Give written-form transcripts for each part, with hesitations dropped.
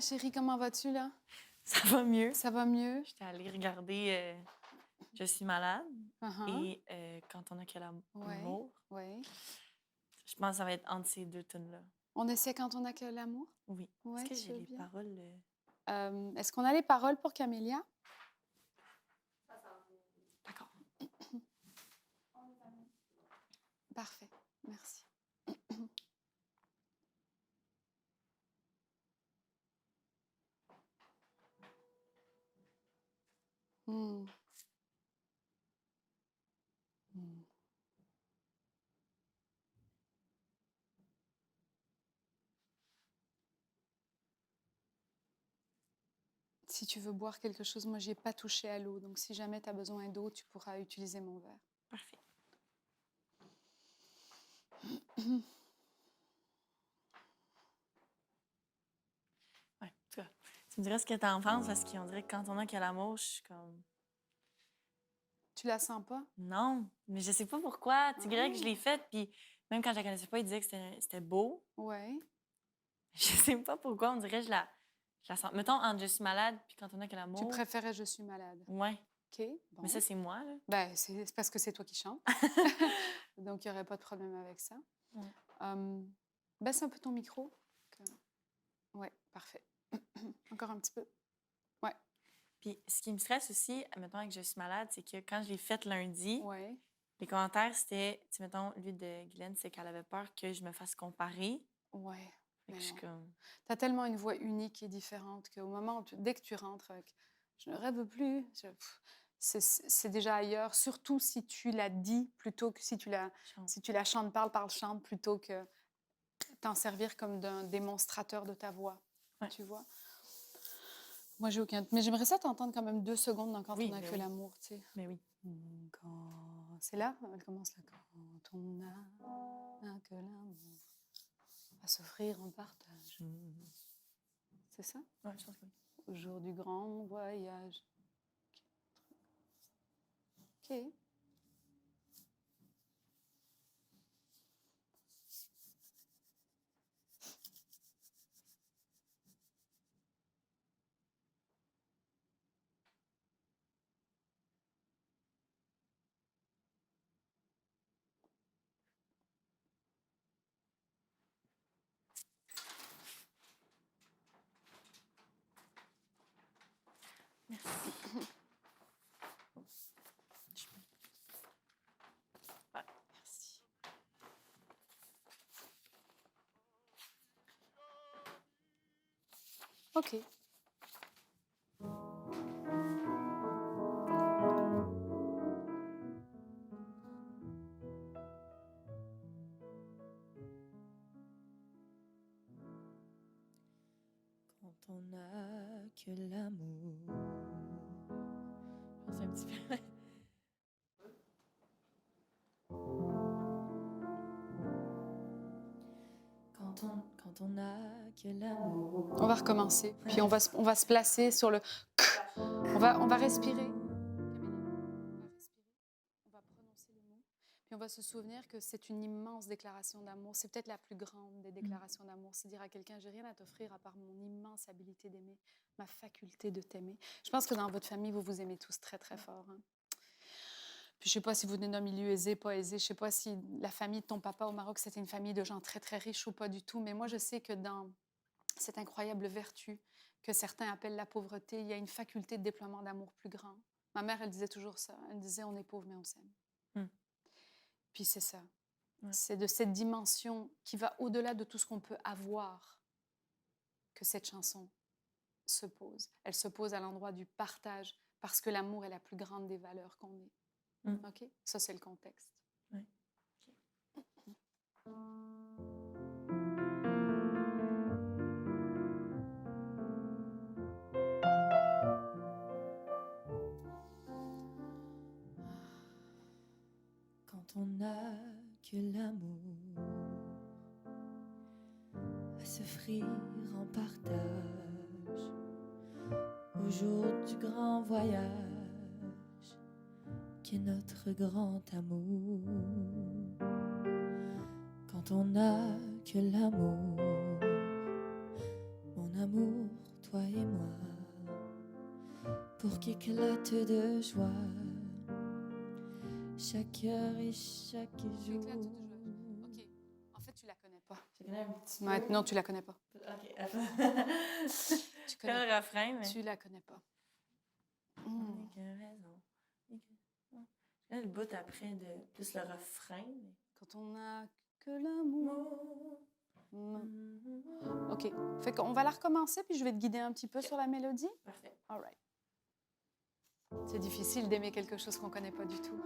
Chérie, comment vas-tu, là? Ça va mieux. Ça va mieux? J'étais allée regarder Je suis malade Uh-huh. et Quand on a que Ouais, l'amour. ouais. Je pense que ça va être entre ces deux tunes-là. On essaie quand on a que l'amour? Oui. Est-ce Ouais, que tu j'ai veux les bien? paroles? Est-ce qu'on a les paroles pour Camélia? D'accord. Parfait, merci. Hmm. Hmm. Si tu veux boire quelque chose, moi, j'ai pas touché à l'eau. Donc, si jamais tu as besoin d'eau, tu pourras utiliser mon verre. Parfait. Ouais, en tout cas, tu me dirais ce que t'en penses parce qu'on dirait que quand on a que l'amour, je suis comme. Tu la sens pas? Non, mais je sais pas pourquoi. Tu dirais que je l'ai Ah. faite, puis même quand je la connaissais pas, il disait que c'était beau. Ouais. Je sais pas pourquoi, on dirait que je la sens. Mettons, entre Je suis malade, puis quand on a que Tu l'amour. préférais Je suis malade. Ouais. OK, Mais ça, bon. c'est moi, là. Ben, c'est parce que c'est toi qui chantes. Donc, il n'y aurait pas de problème avec ça. Ouais. Baisse un peu ton micro. Ouais, parfait. Encore un petit peu. Ouais. Puis ce qui me stresse aussi, mettons, avec Je suis malade, c'est que quand je l'ai faite lundi, Ouais. les commentaires, c'était, tu sais, mettons, lui de Guylaine, c'est qu'elle avait peur que je me fasse comparer. Ouais. Fait que Mais je suis non. comme. Tu as tellement une voix unique et différente qu'au moment où dès que tu rentres avec je ne rêve plus, c'est déjà ailleurs, surtout si tu la dis plutôt que Chante. si tu la chantes, parle, chante, plutôt que t'en servir comme d'un démonstrateur de ta voix. Ouais. Tu vois? Moi, j'ai aucun. Mais j'aimerais ça t'entendre quand même 2 secondes dans Quand on Oui, a mais que oui. l'amour, tu sais. Mais oui. Quand... C'est là? Elle commence là. Quand on a que l'amour à s'offrir en partage. C'est ça? Ouais, je pense que oui. Au jour du grand voyage. OK. Merci. Ouais. Merci. OK. Quand on a que l'amour. Je pense un petit peu. Quand on a que l'amour. On va recommencer. Puis on va se placer sur le... On va respirer. Camélia, on va respirer. On va prononcer le mot. Puis on va se souvenir que c'est une immense déclaration d'amour. C'est peut-être la plus grande des déclarations d'amour. C'est dire à quelqu'un, j'ai rien à t'offrir à part mon immense habilité d'aimer, ma faculté de t'aimer. Je pense que dans votre famille, vous vous aimez tous très, très fort. Hein? Puis je sais pas si vous venez d'un milieu aisé, pas aisé. Je sais pas si la famille de ton papa au Maroc, c'était une famille de gens très, très riches ou pas du tout. Mais moi, je sais que dans cette incroyable vertu que certains appellent la pauvreté, il y a une faculté de déploiement d'amour plus grand. Ma mère, elle disait toujours ça. Elle disait, on est pauvre, mais on s'aime. Puis c'est ça. Ouais. C'est de cette dimension qui va au-delà de tout ce qu'on peut avoir que cette chanson se pose. Elle se pose à l'endroit du partage parce que l'amour est la plus grande des valeurs qu'on ait. OK? Ça, c'est le contexte. Ouais. Quand on n'a que l'amour à s'offrir en partage au jour du grand voyage qui est notre grand amour. Quand on n'a que l'amour, mon amour, toi et moi, pour qu'éclate de joie chaque heure et chaque jour. Éclate de joie. OK. En fait, tu la connais pas. Je connais un petit Ouais, peu. non, tu la connais pas. OK. Tu Je connais connais le refrain, mais... Tu la connais pas. Unique raison. Je connais le bout après de plus le refrain, mais... Quand on a que l'amour. OK. Fait qu'on va la recommencer, puis je vais te guider un petit peu sur la mélodie. Parfait. All right. C'est difficile d'aimer quelque chose qu'on connaît pas du tout.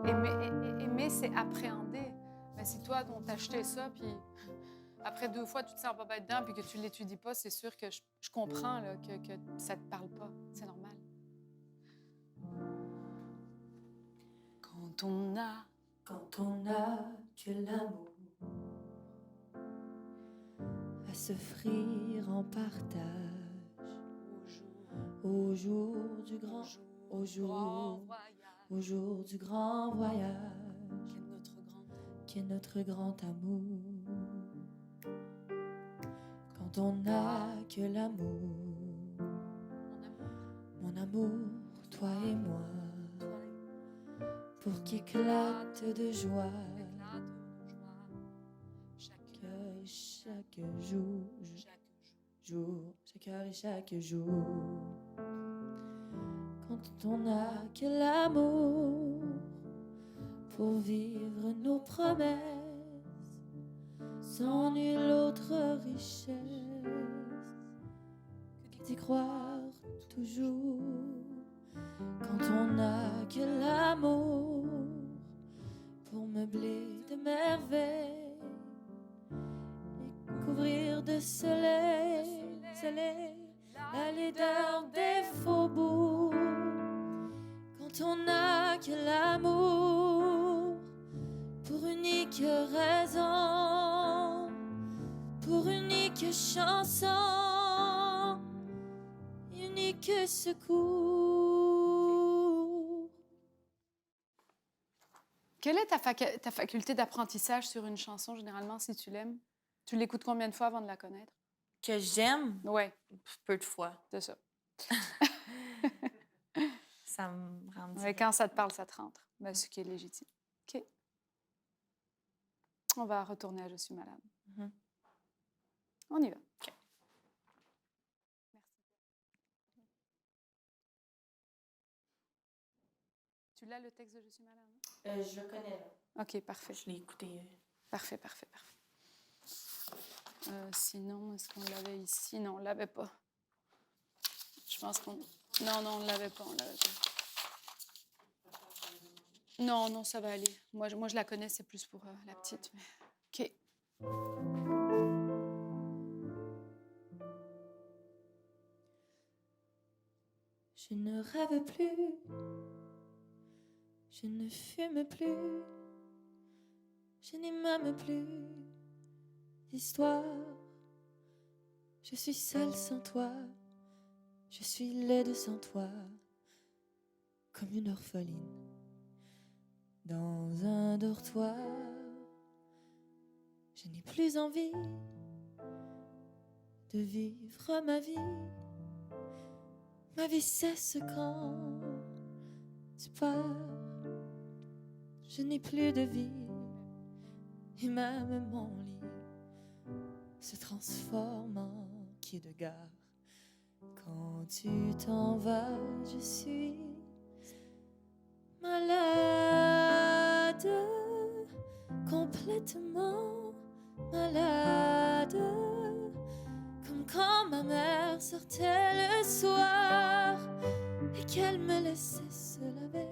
Aimer, c'est appréhender. Mais si toi, on t'a acheté ça, puis après 2 fois, tu te sens pas bien dedans, puis que tu l'étudies pas, c'est sûr que je comprends là, que ça te parle pas. C'est normal. Quand on a Que l'amour à s'offrir en partage au jour du grand voyage qu'est notre grand amour. Quand on n'a que l'amour, mon amour, toi et moi, pour qu'éclate de joie chaque jour, chaque heure et chaque jour. Quand on n'a que l'amour pour vivre nos promesses sans nulle autre richesse que d'y croire toujours. Quand on n'a que l'amour pour meubler de merveilles et couvrir de soleil la laideur des faubourgs. Quand on n'a que l'amour pour unique raison, pour unique chanson, unique secours. Quelle est ta faculté d'apprentissage sur une chanson, généralement, si tu l'aimes? Tu l'écoutes combien de fois avant de la connaître? Que j'aime, Ouais, peu de fois. c'est ça. Ça me rend Ouais, direct. quand ça te parle, ça te rentre. Ben, ce qui est légitime. OK. On va retourner à Je suis malade. Mhm. On y va. OK. Merci. Tu l'as, le texte de Je suis malade? Je le connais, là. OK, parfait. Je l'ai écouté. Parfait. Sinon, est-ce qu'on l'avait ici? Non, on ne l'avait pas. Je pense qu'on... Non, on ne l'avait pas, Non, ça va aller. Moi, je la connais, c'est plus pour la petite. Mais... OK. Je ne rêve plus, je ne fume plus, je n'ai même plus d'histoire. Je suis seule sans toi, je suis laide sans toi, comme une orpheline dans un dortoir. Je n'ai plus envie de vivre ma vie. Ma vie cesse quand tu pars. Je n'ai plus de vie et même mon lit se transforme en quai de gare. Quand tu t'en vas, je suis malade, complètement malade. Comme quand ma mère sortait le soir et qu'elle me laissait seule avec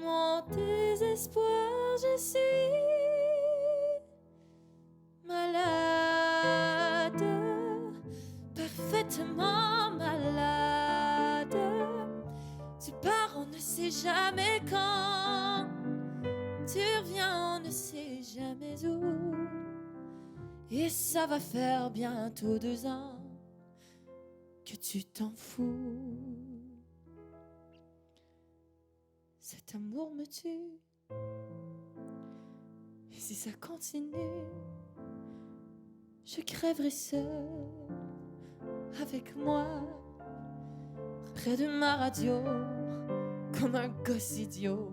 mon désespoir. Je suis malade, parfaitement malade. Tu pars, on ne sait jamais quand. Tu reviens, on ne sait jamais où. Et ça va faire bientôt 2 ans que tu t'en fous. Cet amour me tue. Et si ça continue, je crèverai seule avec moi, près de ma radio, comme un gosse idiot,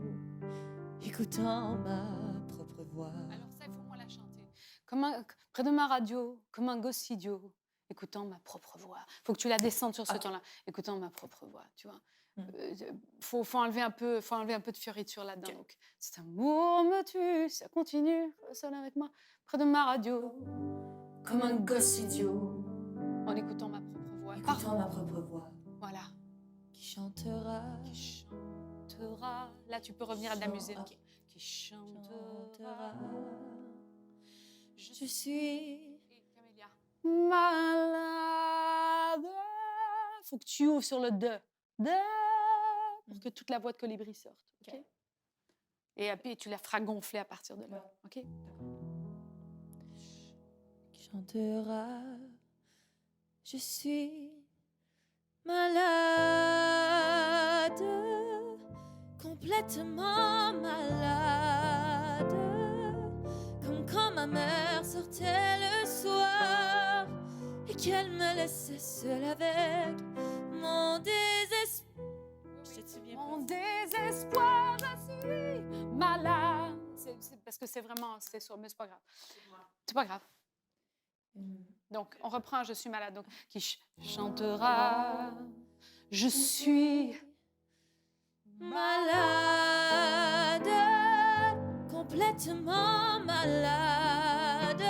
écoutant ma propre voix. Alors ça, il faut moins la chanter. Près de ma radio, comme un gosse idiot, écoutant ma propre voix. Il faut que tu la descendes sur ce ton-là, écoutant ma propre voix, tu vois. Faut enlever un peu de fioriture là-dedans. Ok. Donc, cet amour me tue, ça continue, sonne avec moi, près de ma radio, Comme un gosse idiot, en écoutant ma propre voix. écoutant ma propre voix. Voilà. Qui chantera, Qui chantera. Là, tu peux revenir à de la musique. Ok. Qui chantera. chantera. Je suis Et Camélia. Malade. Faut que tu ouvres sur le de. De. Pour que toute la voix de colibri sorte. OK? Ok. Et puis, tu la feras gonfler à partir de là. Ouais. OK? qui chantera. Je suis malade, complètement malade, comme quand ma mère sortait le soir et qu'elle me laissait seule avec mon désespoir. Mon désespoir, je suis malade. C'est parce que c'est vraiment, c'est sûr, mais c'est pas grave. C'est pas grave. Donc, on reprend, je suis malade. Donc, qui chantera, je suis Malade, complètement malade,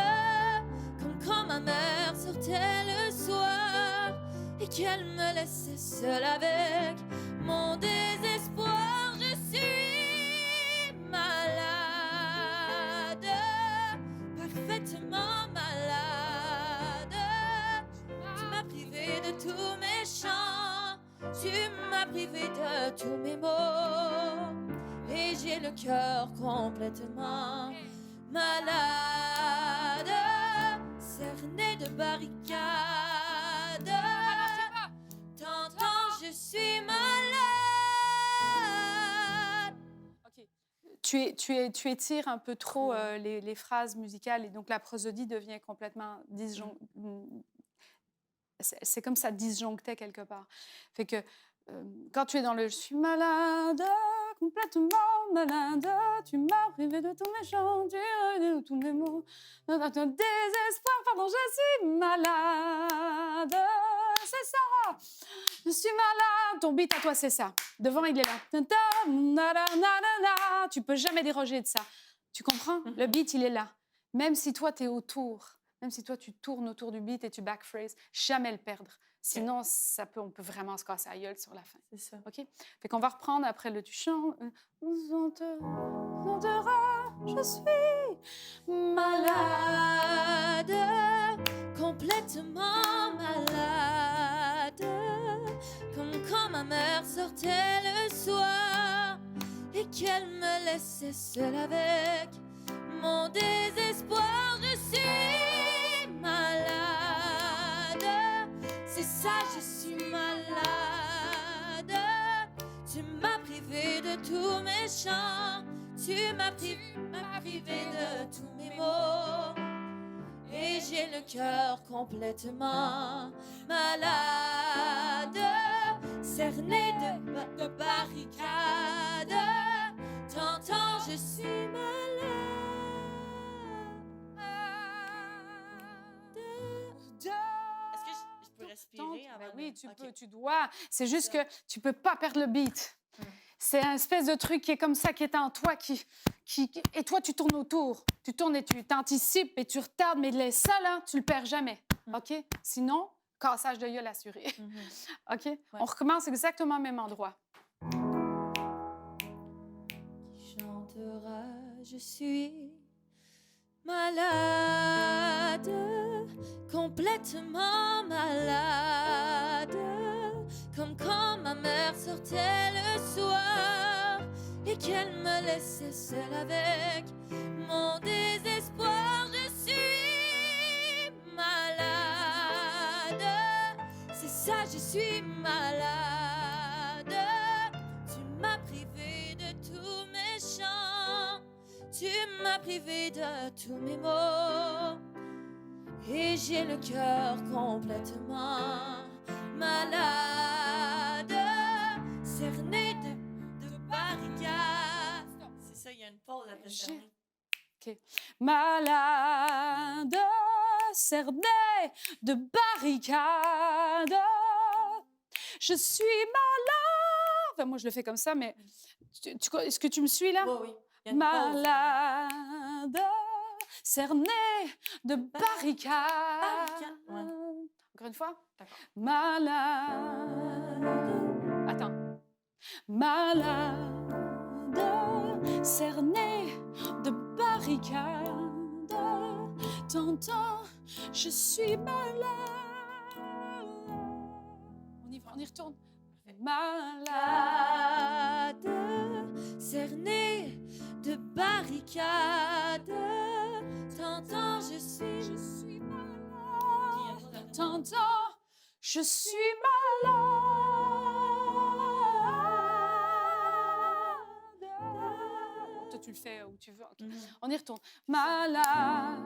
comme quand ma mère sortait le soir et qu'elle me laissait seule avec mon désespoir. Je suis malade, parfaitement malade. Tu m'as privé de tous mes chants, tu m'as privé de tous mes mots, et j'ai le cœur complètement malade, cerné de barricades. T'entends, je suis malade. OK. Tu étires un peu trop les phrases musicales et donc la prosodie devient complètement c'est comme ça disjonctait quelque part. Fait que quand tu es dans le je suis malade, complètement malade, tu m'as privé de tous mes chants, tu as de tous mes mots, de ton désespoir, pardon, je suis malade, c'est ça, je suis malade. Ton beat à toi, c'est ça. Devant, il est là. Tu peux jamais déroger de ça. Tu comprends? Le beat, il est là. Même si toi, tu es autour, même si toi, tu tournes autour du beat et tu backphrase, jamais le perdre. Sinon, on peut vraiment se casser la gueule sur la fin. C'est ça. OK? Fait qu'on va reprendre après le tu chantes. On chantera, je suis Malade, complètement malade, comme quand ma mère sortait le soir et qu'elle me laissait seule avec mon désespoir. Je suis malade, c'est ça, je suis malade. Tu m'as privé de tous mes chants, tu m'as privé de tous mes mots, et j'ai le cœur complètement malade, cerné de barricades. T'entends, je suis Est-ce que je peux respirer avant Ben oui, de- tu Ok. peux, tu dois. C'est juste que tu peux pas perdre le beat. C'est un espèce de truc qui est comme ça, qui est en toi, et toi, tu tournes autour. Tu tournes et tu t'anticipes et tu retardes, mais ça, là, tu le perds jamais. OK? Sinon, cassage de gueule assuré. OK? On recommence exactement au même endroit. Qui chantera, je suis malade, complètement malade, comme quand ma mère sortait le soir et qu'elle me laissait seule avec mon désespoir. Je suis malade, c'est ça, je suis malade. Tu m'as privé de tous mes chants, tu m'as privé de tous mes mots, et j'ai le cœur complètement cerné. OK. Malade, cerné de barricades, je suis malade. Enfin, moi, je le fais comme ça, mais est-ce que tu me suis là? Oui, oui. Il y a une pause. Malade, cerné de barricades. Barricade, ouais. Encore une fois? D'accord. Malade. Attends. Malade, cerné de barricades. T'entends, je suis malade. On y retourne. Malade, cerné de barricades. T'entends, je suis malade. T'entends, je suis malade. Toi, tu le fais où tu veux. OK. On y retourne. Malade,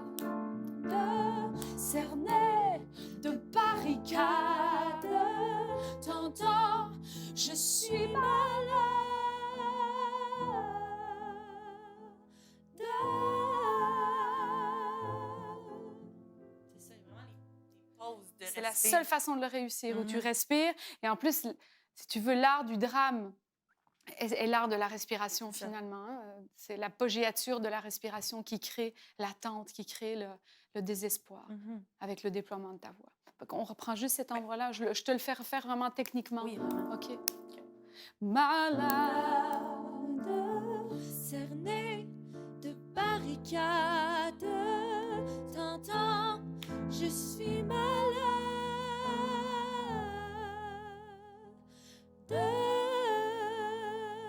cerné de barricades. T'entends, je suis malade. C'est ça, il y a vraiment les pauses de C'est la respect. seule façon de le réussir, où tu Mhm. respires. Et en plus, si tu veux, l'art du drame est l'art de la respiration, C'est ça. finalement. Hein. C'est l'apogéature de la respiration qui crée l'attente, qui crée le désespoir avec le déploiement de ta voix. On reprend juste cet endroit-là. Je te le fais refaire vraiment techniquement. Oui, vraiment. OK. Malade, cerné de barricades. T'entends, je suis malade.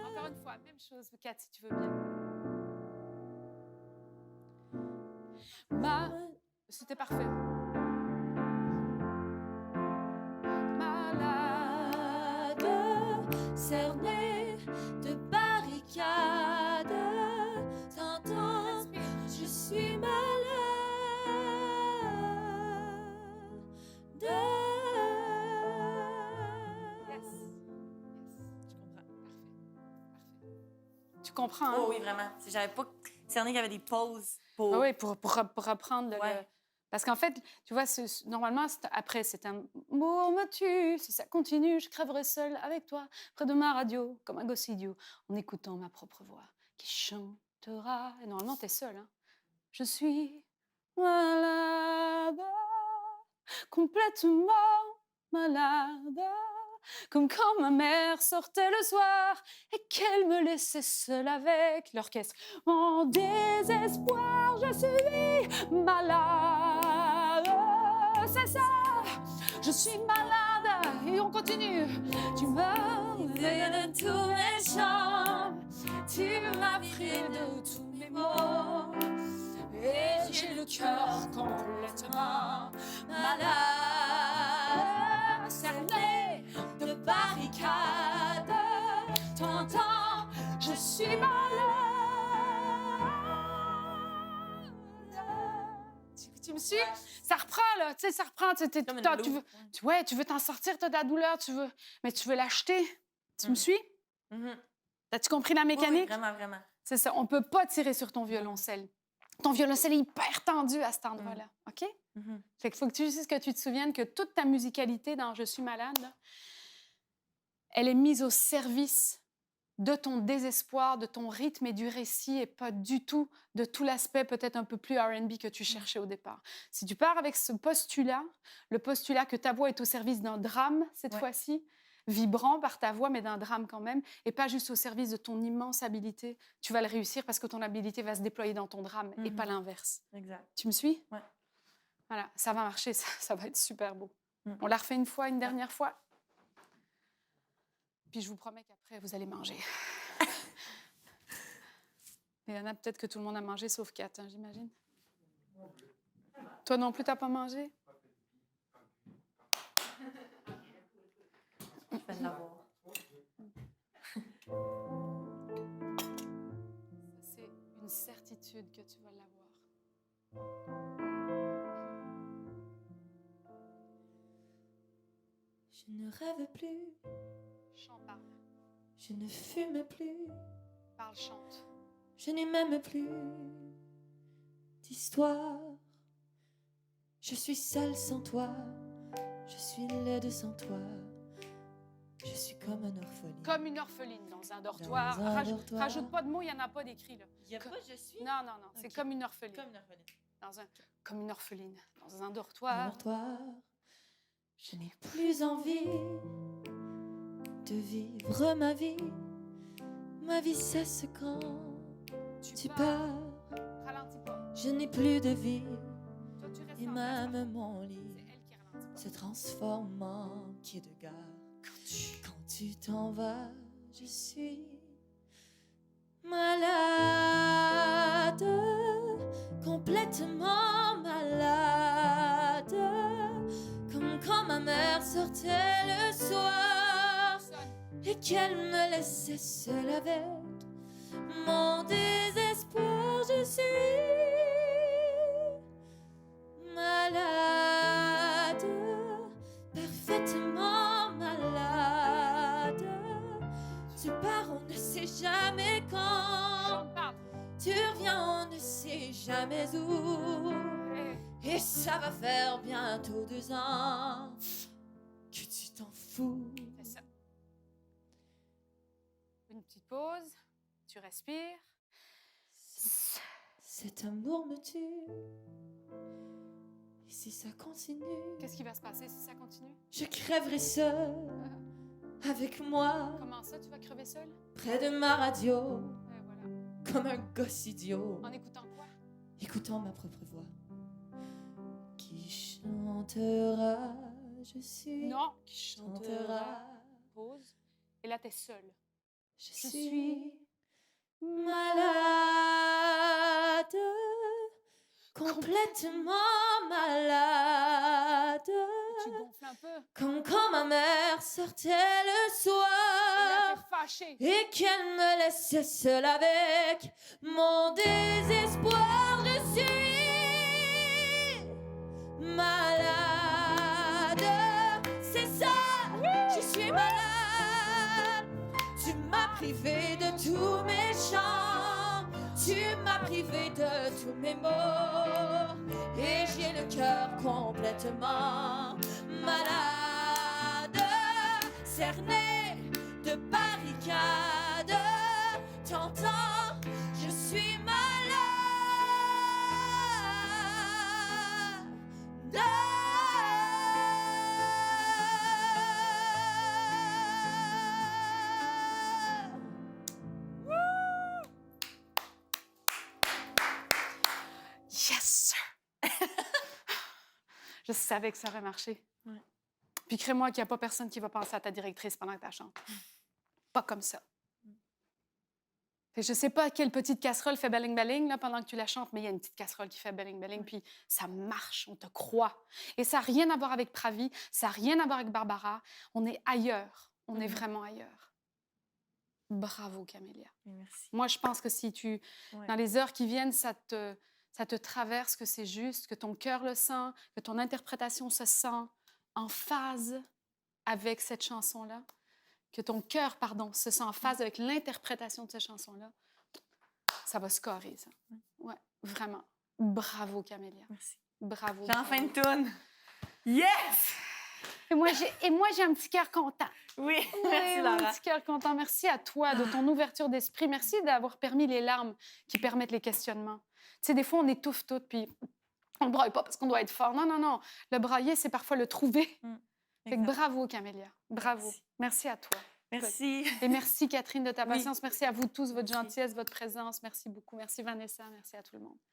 Encore une fois, même chose, Kat, si tu veux bien. C'était parfait. Malade, cerné de barricades. T'entends, je suis malade. Yes. Je comprends. Parfait. Tu comprends, hein? Oh oui, vraiment. Si j'avais pas cerné qu'il y avait des pauses pour... Ah oui, pour reprendre le... Ouais. Parce qu'en fait, tu vois, normalement, après, c'est un amour me tue, si ça continue, je crèverai seule avec toi, près de ma radio, comme un gosse idiot, en écoutant ma propre voix qui chantera. Et normalement, t'es seule, hein. Je suis malade, complètement malade, comme quand ma mère sortait le soir et qu'elle me laissait seule avec l'orchestre. En désespoir, je suis malade, c'est ça, je suis malade. Et on continue. Tu m'as enlevé de tous mes chants, tu m'as pris de tous mes mots, et j'ai le cœur complètement malade, cerné de barricades. T'entends, je suis malade. Tu me suis? Ça reprend, là. Tu sais, ça reprend. Comme une Tu veux t'en sortir, t'as de la douleur, mais tu veux l'acheter. Tu me suis? As-tu compris la mécanique? Oui, vraiment, vraiment. C'est ça. On ne peut pas tirer sur ton violoncelle. Ton violoncelle est hyper tendu à cet endroit-là. OK? Fait qu'il faut que tu sais que tu te souviennes que toute ta musicalité dans Je suis malade, là, elle est mise au service de ton désespoir, de ton rythme et du récit, et pas du tout de tout l'aspect peut-être un peu plus R&B que tu cherchais au départ. Si tu pars avec ce postulat, le postulat que ta voix est au service d'un drame cette fois-ci, vibrant par ta voix, mais d'un drame quand même, et pas juste au service de ton immense habilité, tu vas le réussir parce que ton habilité va se déployer dans ton drame et pas l'inverse. Exact. Tu me suis? Ouais. Voilà, ça va marcher, ça va être super beau. On la refait une dernière fois. Puis je vous promets qu'après, vous allez manger. Il y en a peut-être que tout le monde a mangé, sauf Kat, hein, j'imagine. Toi non plus, t'as pas mangé? Je vais l'avoir. C'est une certitude que tu vas l'avoir. Je ne rêve plus, Chante, parle. je ne fume plus, Parle, chante. Je n'ai même plus d'histoire. Je suis seule sans toi. Je suis laide sans toi. Je suis comme un orpheline. Comme une orpheline dans un dortoir. Dans un dortoir. Rajoute pas de mots, il n'y en a pas d'écrit. Là. Il y a pas je suis? Non, non, non. C'est Ok. comme une orpheline. Comme une orpheline. Comme une orpheline dans un Un dortoir. dortoir. Je n'ai plus envie de vivre ma vie. Ma vie cesse quand tu pars. Ralentis pas. Je n'ai plus de vie. Toi, tu restes Et en place, même par mon contre. lit C'est elle qui ralentit pas. se transforme en quai de gare. Quand tu t'en vas, je suis malade, complètement malade, comme quand ma mère sortait le soir et qu'elle me laissait seule avec mon désespoir. Je suis malade, parfaitement malade. Tu pars, on ne sait jamais quand. Chante, parle. Tu reviens, on ne sait jamais où. Eh, Et ça va faire bientôt 2 ans que tu t'en fous. fais ça. Une petite pause. Tu respires. Cet amour me tue. Et si ça continue, Qu'est-ce qui va se passer si ça continue? je crèverai seule avec moi, Comment ça, tu vas crever seul? près de ma radio, Voilà. comme un gosse idiot, En écoutant quoi? écoutant ma propre voix, qui chantera, je suis, Non, qui chantera, Pause. Et là, t'es seule. je Je suis malade, complètement malade, Tu gonfles un peu. comme quand ma mère sortait le Et soir. là, t'es fâchée. Et qu'elle me laissait seule avec mon désespoir. Je suis malade, c'est ça, je suis malade. Tu m'as privé de tous mes chants, tu m'as privé de tous mes mots, et j'ai le cœur complètement malade, cerné de barricades. T'entends, je suis malade. Yes, sir! Je savais que ça aurait marché. Ouais. Puis crée-moi qu'il n'y a pas personne qui va penser à ta directrice pendant que tu chantes. Pas comme ça. Fait que je sais pas quelle petite casserole fait belling-belling là, pendant que tu la chantes, mais il y a une petite casserole qui fait belling-belling, puis ça marche, on te croit. Et ça n'a rien à voir avec Pravi, ça n'a rien à voir avec Barbara. On est ailleurs. On est vraiment ailleurs. Bravo, Camélia. Merci. Moi, je pense que si tu, Ouais. dans les heures qui viennent, ça te traverse, que c'est juste, que ton cœur le sent, que ton interprétation se sent en phase avec cette chanson-là, que ton cœur, pardon, se sent en phase avec l'interprétation de cette chanson-là, ça va scorer, ça. Ouais, vraiment. Bravo, Camélia. Merci. Bravo. J'ai enfin bravo. une toune. Yes! Et moi, j'ai un petit cœur content. Oui, Oui, merci mon Laura. petit cœur content. Merci à toi de ton ouverture d'esprit. Merci d'avoir permis les larmes qui permettent les questionnements. Tu sais, des fois, on étouffe tout, puis on ne braille pas parce qu'on doit être fort. Non, non, non. Le brailler, c'est parfois le trouver. Fait que Exact. bravo, Camélia. Bravo. Merci. Merci à toi. Merci. Et merci, Catherine, de ta Oui. patience. Merci à vous tous, votre Merci. gentillesse, votre présence. Merci beaucoup. Merci, Vanessa. Merci à tout le monde.